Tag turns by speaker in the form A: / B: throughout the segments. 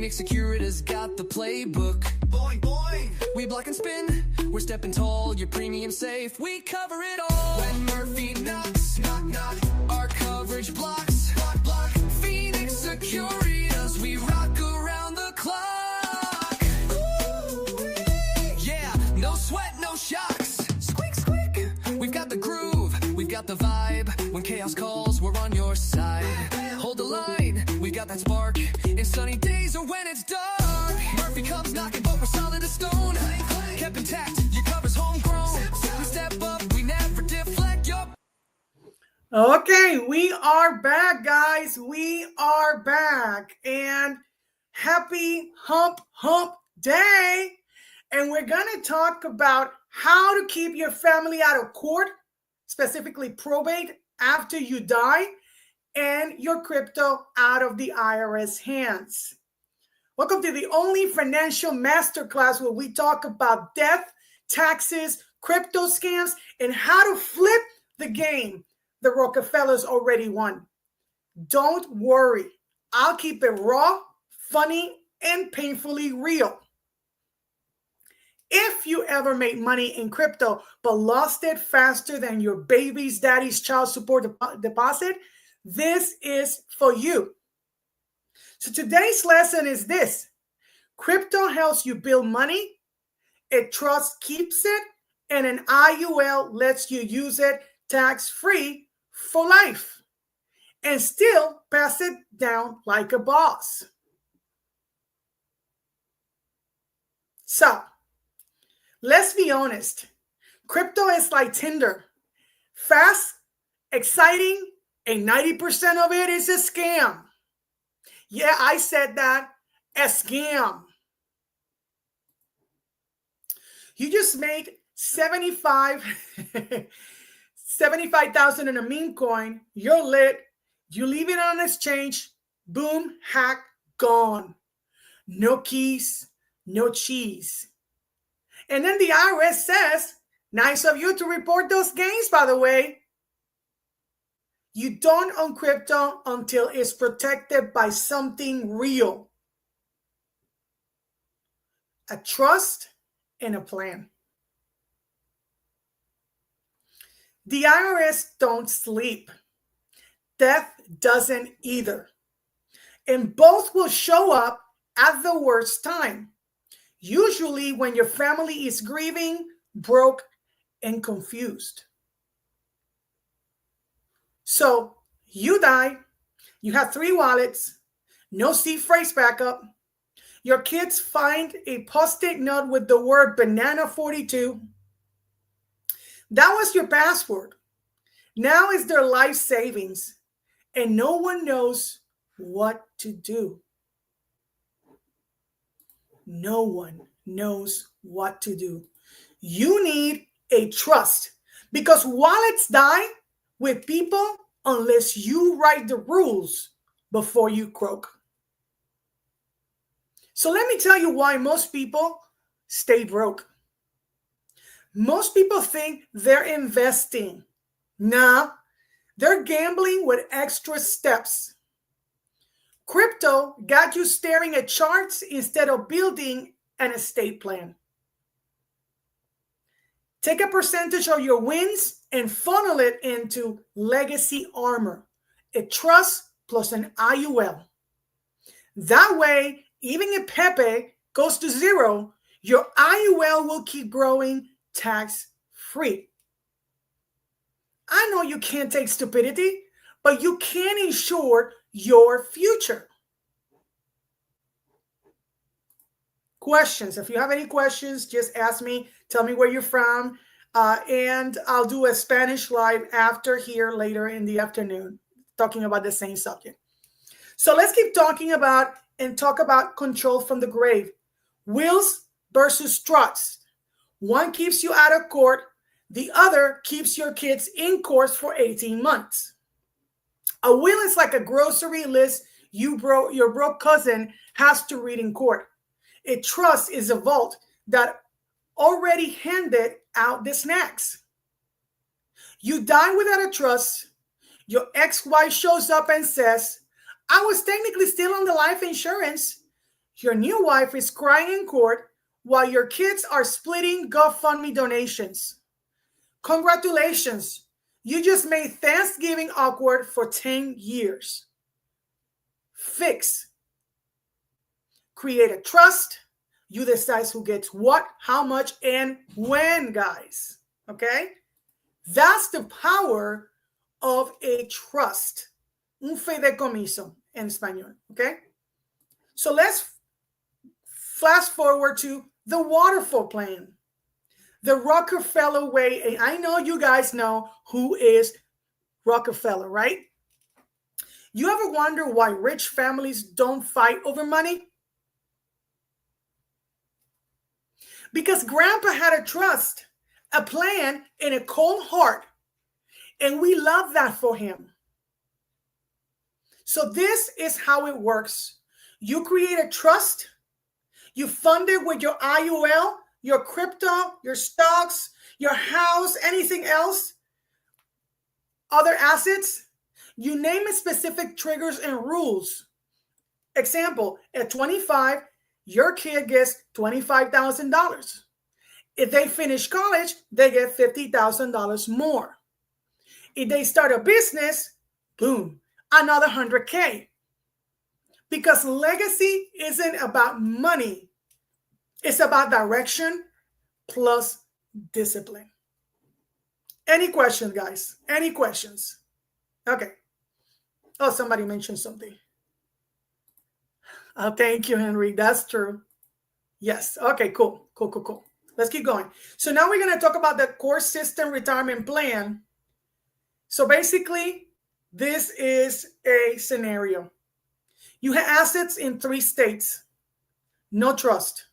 A: Phoenix Securitas got the playbook. Boing, boing. We block and spin. We're stepping tall. Your premium safe. We cover it all. When Murphy knocks, knock, knock. Our coverage blocks. Block, block. Phoenix Securitas. We rock around the clock. Ooh, yeah, no sweat, no shocks. Squeak, squeak. We've got the groove. We've got the vibe. When chaos calls, we're on your side. Hold the line. We got that spark. In sunny days or when it's dark. Murphy comes knocking, but we're solid as stone. Kept intact, your cover's homegrown. We step up, we never deflect.
B: Okay, we are back, guys. We are back. And happy hump day. And we're going to talk about how to keep your family out of court, specifically probate, after you die, and your crypto out of the IRS hands. Welcome to the only financial masterclass where we talk about death, taxes, crypto scams, and how to flip the game the Rockefellers already won. Don't worry. I'll keep it raw, funny, and painfully real. If you ever made money in crypto but lost it faster than your baby's daddy's child support deposit, this is for you. So today's lesson is this. Crypto helps you build money, a trust keeps it, and an IUL lets you use it tax-free for life and still pass it down like a boss. So, let's be honest. Crypto is like Tinder. Fast, exciting, and 90% of it is a scam. Yeah, I said that, a scam. You just made 75,000 in a meme coin. You're lit. You leave it on exchange. Boom, hack, gone. No keys, no cheese. And then the IRS says, nice of you to report those gains, by the way. You don't own crypto until it's protected by something real. A trust and a plan. The IRS don't sleep. Death doesn't either. And both will show up at the worst time. Usually when your family is grieving, broke, and confused. So you die, you have 3 wallets, no seed phrase backup. Your kids find a post-it note with the word banana 42. That was your password. Now is their life savings, and no one knows what to do. No one knows what to do. You need a trust because wallets die with people unless you write the rules before you croak. So let me tell you why most people stay broke. Most people think they're investing. Nah, they're gambling with extra steps. Crypto got you staring at charts instead of building an estate plan. Take a percentage of your wins and funnel it into legacy armor, a trust plus an IUL. That way, even if Pepe goes to zero, your IUL will keep growing tax-free. I know you can't take stupidity, but you can ensure your future. Questions. If you have any questions, just ask me. Tell me where you're from. And I'll do a Spanish live after here later in the afternoon, talking about the same subject. So let's keep talking about and talk about control from the grave. Wills versus trusts. One keeps you out of court. The other keeps your kids in court for 18 months. A will is like a grocery list your broke cousin has to read in court. A trust is a vault that already handed out the snacks. You die without a trust. Your ex-wife shows up and says, I was technically still on the life insurance. Your new wife is crying in court while your kids are splitting GoFundMe donations. Congratulations. You just made Thanksgiving awkward for 10 years. Fix. Create a trust. You decide who gets what, how much, and when, guys. Okay? That's the power of a trust. Un fideicomiso en español. Okay? So let's fast forward to the waterfall plan. The Rockefeller way. And I know you guys know who is Rockefeller, right? You ever wonder why rich families don't fight over money? Because Grandpa had a trust, a plan, and a cold heart. And we love that for him. So this is how it works. You create a trust. You fund it with your IUL, your crypto, your stocks, your house, anything else, other assets. You name it specific triggers and rules. Example, at 25, your kid gets $25,000. If they finish college, they get $50,000 more. If they start a business, boom, another 100K. Because legacy isn't about money. It's about direction plus discipline. Any questions, guys? Any questions? Okay. Oh, somebody mentioned something. Oh, thank you, Henry. That's true. Yes. Okay, cool. Cool. Let's keep going. So now we're going to talk about the core system retirement plan. So basically, this is a scenario. You have assets in 3 states. No trust.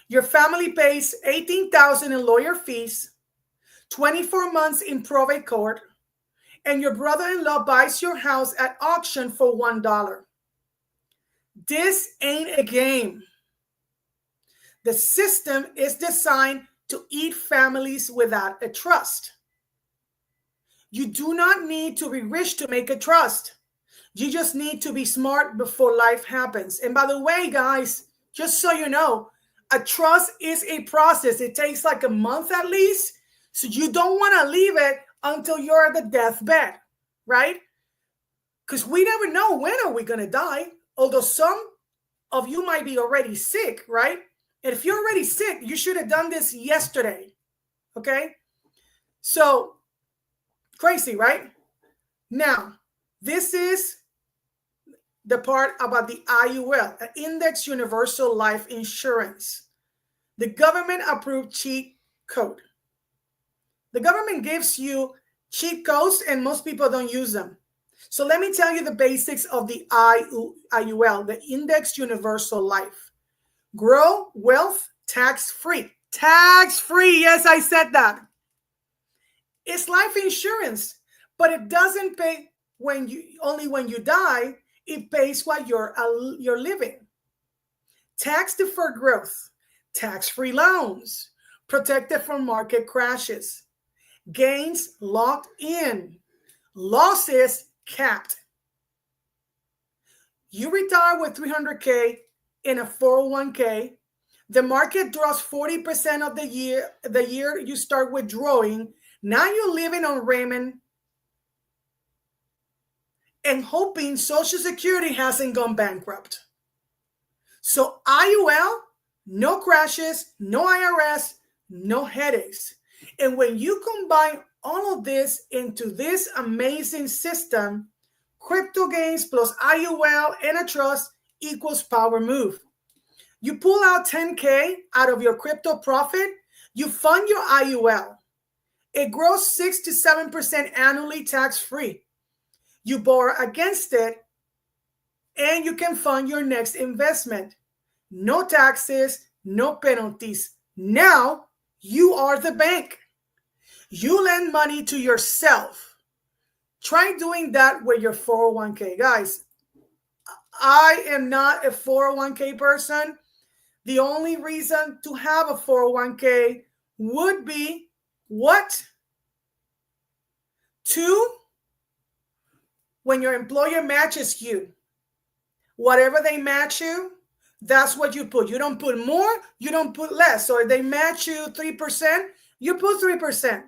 B: Your family pays $18,000 in lawyer fees, 24 months in probate court, and your brother-in-law buys your house at auction for $1. This ain't a game. The system is designed to eat families without a trust. You do not need to be rich to make a trust. You just need to be smart before life happens. And by the way, guys, just so you know, a trust is a process. It takes like a month at least. So you don't want to leave it until you're at the deathbed, right? Because we never know when are we going to die. Although some of you might be already sick, right? And if you're already sick, you should have done this yesterday, okay? So, crazy, right? Now, this is the part about the IUL, an Index Universal Life Insurance, the government-approved cheat code. The government gives you cheat codes, and most people don't use them. So let me tell you the basics of the IUL, the Index Universal Life. Grow wealth tax-free. Tax-free, yes, I said that. It's life insurance, but it doesn't pay only when you die. It pays while you're living. Tax-deferred growth, tax-free loans, protected from market crashes, gains locked in, losses capped. You retire with $300K in a 401K. The market draws 40% of the year you start withdrawing. Now you're living on ramen and hoping Social Security hasn't gone bankrupt. So IUL, no crashes, no IRS, no headaches. And when you combine all of this into this amazing system, crypto gains plus IUL and a trust equals power move. You pull out 10K out of your crypto profit, you fund your IUL. It grows 6 to 7% annually tax-free. You borrow against it, and you can fund your next investment. No taxes, no penalties. Now you are the bank. You lend money to yourself. Try doing that with your 401k. Guys, I am not a 401k person. The only reason to have a 401k would be what? 2, when your employer matches you, whatever they match you, that's what you put. You don't put more, you don't put less. So if they match you 3%, you put 3%.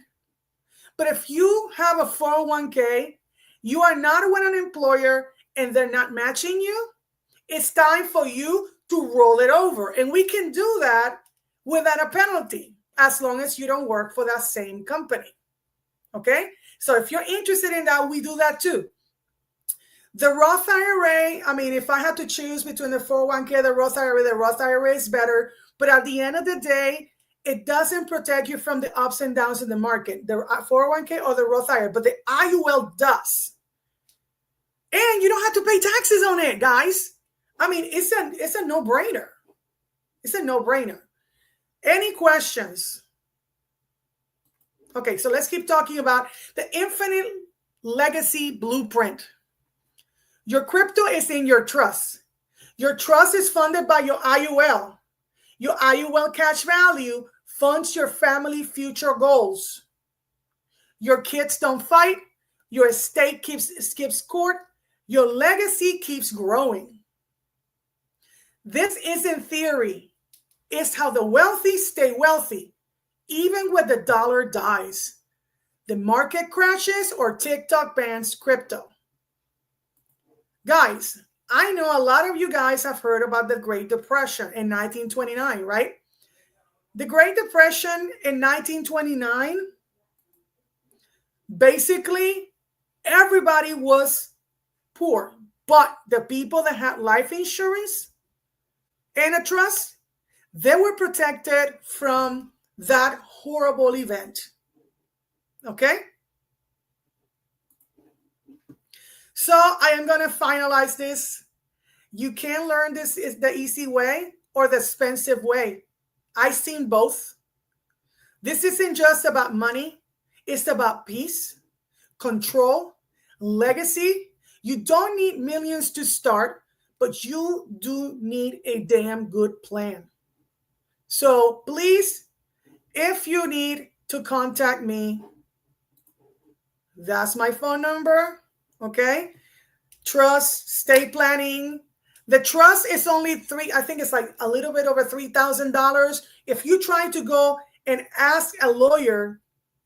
B: But if you have a 401k, you are not with an employer and they're not matching you, it's time for you to roll it over. And we can do that without a penalty, as long as you don't work for that same company. Okay? So if you're interested in that, we do that too. The Roth IRA, I mean, if I had to choose between the 401k, the Roth IRA is better. But at the end of the day, it doesn't protect you from the ups and downs in the market, the 401k or the Roth IRA, but the IUL does. And you don't have to pay taxes on it, guys. I mean, it's a no-brainer. It's a no-brainer. Any questions? Okay, so let's keep talking about the infinite legacy blueprint. Your crypto is in your trust. Your trust is funded by your IUL. Your IUL cash value funds your family future goals. Your kids don't fight. Your estate skips court. Your legacy keeps growing. This isn't theory. It's how the wealthy stay wealthy, even when the dollar dies, the market crashes, or TikTok bans crypto. Guys, I know a lot of you guys have heard about the Great Depression in 1929, right? The Great Depression in 1929, basically everybody was poor, but the people that had life insurance and a trust, they were protected from that horrible event. Okay? So I am going to finalize this. You can learn this is the easy way or the expensive way. I've seen both. This isn't just about money. It's about peace, control, legacy. You don't need millions to start, but you do need a damn good plan. So please, if you need to contact me, that's my phone number. Okay. Trust, estate planning. The trust is only I think it's like a little bit over $3,000. If you try to go and ask a lawyer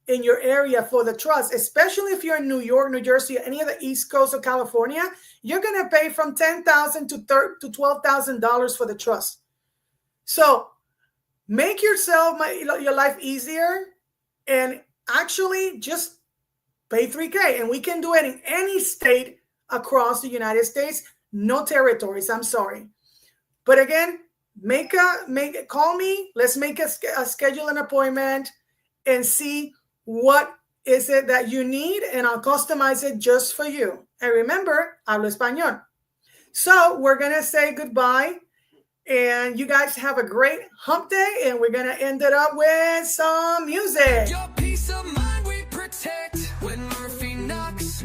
B: in your area for the trust, especially if you're in New York, New Jersey, or any of the East Coast of California, you're going to pay from $10,000 to $12,000 for the trust. So make yourself your life easier and actually just pay $3,000, and we can do it in any state across the United States. No territories. I'm sorry, but again, call me. Let's make a schedule an appointment and see what is it that you need, and I'll customize it just for you. And remember, hablo español. So we're gonna say goodbye, and you guys have a great hump day, and we're gonna end it up with some music.
A: Your peace of mind we protect when Murphy knocks.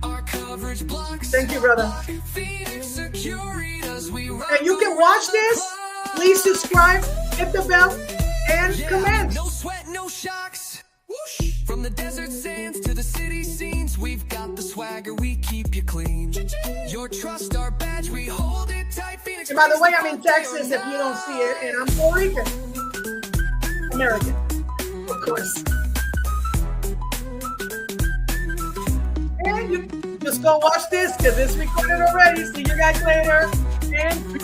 A: Our coverage blocks.
B: Thank you, brother.
A: Phoenix Securitas, we
B: And you can watch this. Please subscribe, hit the bell, and comment.
A: No sweat, no shocks. Whoosh. From the desert sands to the city scenes, we've got the swagger, we keep you clean. Your trust, our badge, we hold it tight. Phoenix.
B: And by the way, I'm in Texas if you don't see it, and I'm Puerto Rican. American, of course. And you just go watch this because it's recorded already. See you guys later. And